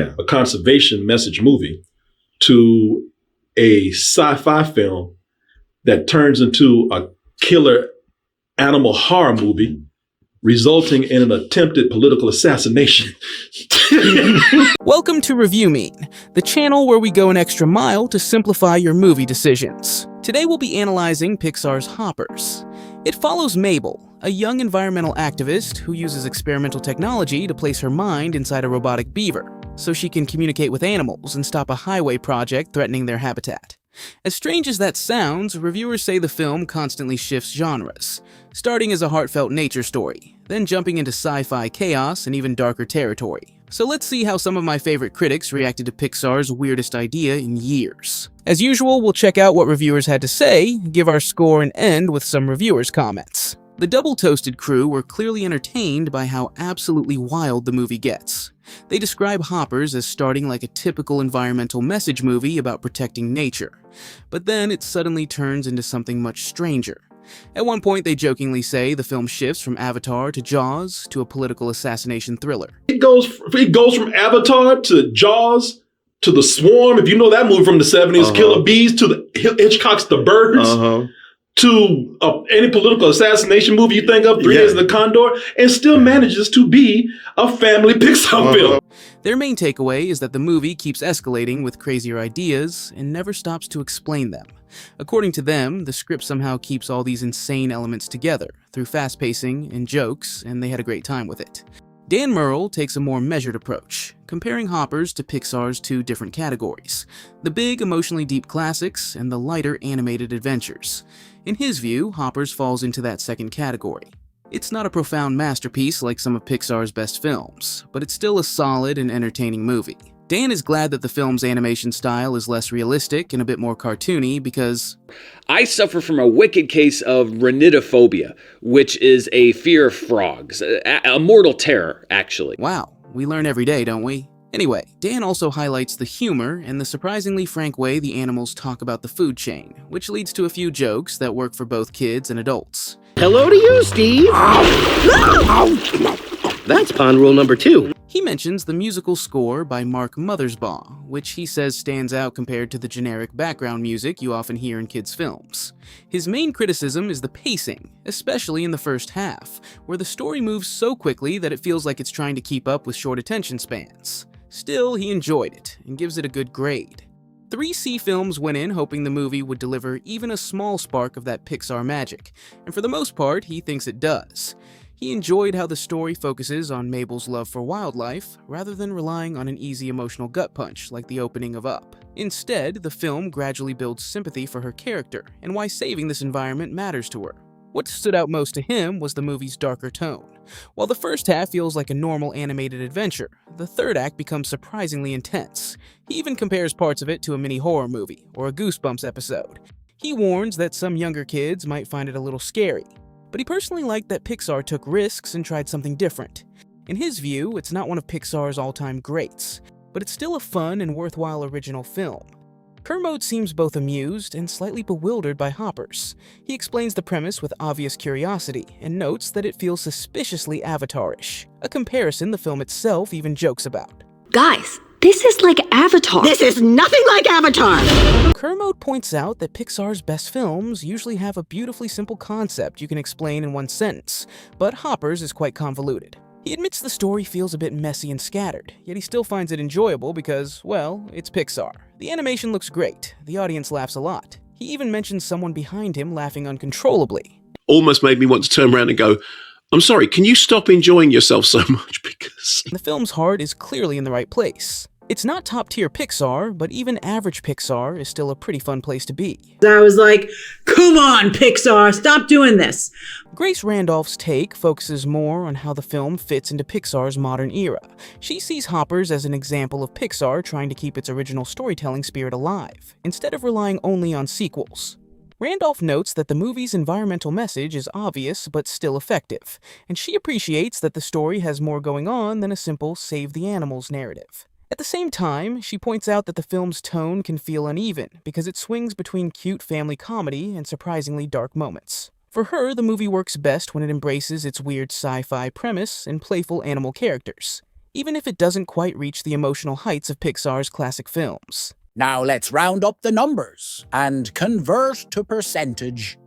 a conservation message movie to a sci-fi film that turns into a killer animal horror movie, resulting in an attempted political assassination. Welcome to Review Mean, the channel where we go an extra mile to simplify your movie decisions. Today we'll be analyzing Pixar's Hoppers. It follows Mabel, a young environmental activist who uses experimental technology to place her mind inside a robotic beaver, so she can communicate with animals and stop a highway project threatening their habitat. As strange as that sounds, reviewers say the film constantly shifts genres, starting as a heartfelt nature story, then jumping into sci-fi chaos and even darker territory. So let's see how some of my favorite critics reacted to Pixar's weirdest idea in years. As usual, we'll check out what reviewers had to say, give our score, and end with some reviewers' comments. The Double Toasted crew were clearly entertained by how absolutely wild the movie gets. They describe Hoppers as starting like a typical environmental message movie about protecting nature, but then it suddenly turns into something much stranger. At one point, they jokingly say the film shifts from Avatar to Jaws to a political assassination thriller. It goes from Avatar to Jaws to The Swarm, if you know that movie from the 70s, Killer Bees, to the Hitchcock's The Birds, to any political assassination movie you think of, 3 Days of the Condor, and still manages to be a family Pixar film. Their main takeaway is that the movie keeps escalating with crazier ideas and never stops to explain them. According to them, the script somehow keeps all these insane elements together through fast pacing and jokes, and they had a great time with it. Dan Murrell takes a more measured approach, comparing Hoppers to Pixar's two different categories: the big, emotionally deep classics and the lighter animated adventures. In his view, Hoppers falls into that second category. It's not a profound masterpiece like some of Pixar's best films, but it's still a solid and entertaining movie. Dan is glad that the film's animation style is less realistic and a bit more cartoony because I suffer from a wicked case of rhinidophobia, which is a fear of frogs. A mortal terror, actually. Wow, we learn every day, don't we? Anyway, Dan also highlights the humor and the surprisingly frank way the animals talk about the food chain, which leads to a few jokes that work for both kids and adults. Hello to you, Steve! That's pond rule number 2. He mentions the musical score by Mark Mothersbaugh, which he says stands out compared to the generic background music you often hear in kids' films. His main criticism is the pacing, especially in the first half, where the story moves so quickly that it feels like it's trying to keep up with short attention spans. Still, he enjoyed it and gives it a good grade. 3C Films went in hoping the movie would deliver even a small spark of that Pixar magic, and for the most part, he thinks it does. He enjoyed how the story focuses on Mabel's love for wildlife, rather than relying on an easy emotional gut punch like the opening of Up. Instead, the film gradually builds sympathy for her character and why saving this environment matters to her. What stood out most to him was the movie's darker tone. While the first half feels like a normal animated adventure, the third act becomes surprisingly intense. He even compares parts of it to a mini horror movie or a Goosebumps episode. He warns that some younger kids might find it a little scary, but he personally liked that Pixar took risks and tried something different. In his view, it's not one of Pixar's all-time greats, but it's still a fun and worthwhile original film. Kermode seems both amused and slightly bewildered by Hoppers. He explains the premise with obvious curiosity and notes that it feels suspiciously Avatar-ish, a comparison the film itself even jokes about. Guys, this is like Avatar. This is nothing like Avatar! Kermode points out that Pixar's best films usually have a beautifully simple concept you can explain in one sentence, but Hoppers is quite convoluted. He admits the story feels a bit messy and scattered, yet he still finds it enjoyable because, well, it's Pixar. The animation looks great, the audience laughs a lot. He even mentions someone behind him laughing uncontrollably. Almost made me want to turn around and go, I'm sorry, can you stop enjoying yourself so much because... The film's heart is clearly in the right place. It's not top-tier Pixar, but even average Pixar is still a pretty fun place to be. I was like, come on, Pixar, stop doing this. Grace Randolph's take focuses more on how the film fits into Pixar's modern era. She sees Hoppers as an example of Pixar trying to keep its original storytelling spirit alive, instead of relying only on sequels. Randolph notes that the movie's environmental message is obvious but still effective, and she appreciates that the story has more going on than a simple save the animals narrative. At the same time, she points out that the film's tone can feel uneven because it swings between cute family comedy and surprisingly dark moments. For her, the movie works best when it embraces its weird sci-fi premise and playful animal characters. even if it doesn't quite reach the emotional heights of Pixar's classic films. Now let's round up the numbers and convert to percentage.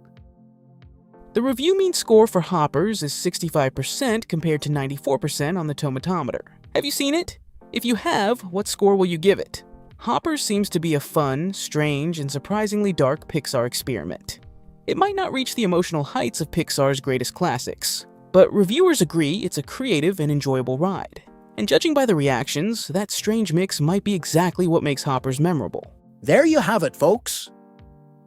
The review mean score for Hoppers is 65% compared to 94% on the tomatometer. Have you seen it? If you have, what score will you give it? Hoppers seems to be a fun, strange, and surprisingly dark Pixar experiment. It might not reach the emotional heights of Pixar's greatest classics, but reviewers agree it's a creative and enjoyable ride. And judging by the reactions, that strange mix might be exactly what makes Hoppers memorable. There you have it, folks.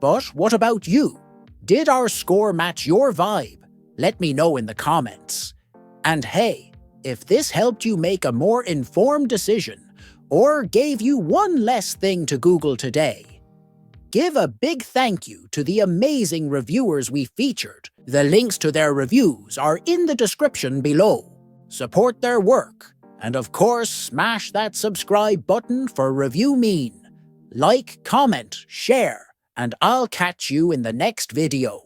But what about you? Did our score match your vibe? Let me know in the comments. And hey, if this helped you make a more informed decision, or gave you one less thing to Google today, give a big thank you to the amazing reviewers we featured. The links to their reviews are in the description below. Support their work, and of course, smash that subscribe button for Review Mean. Like, comment, share, and I'll catch you in the next video.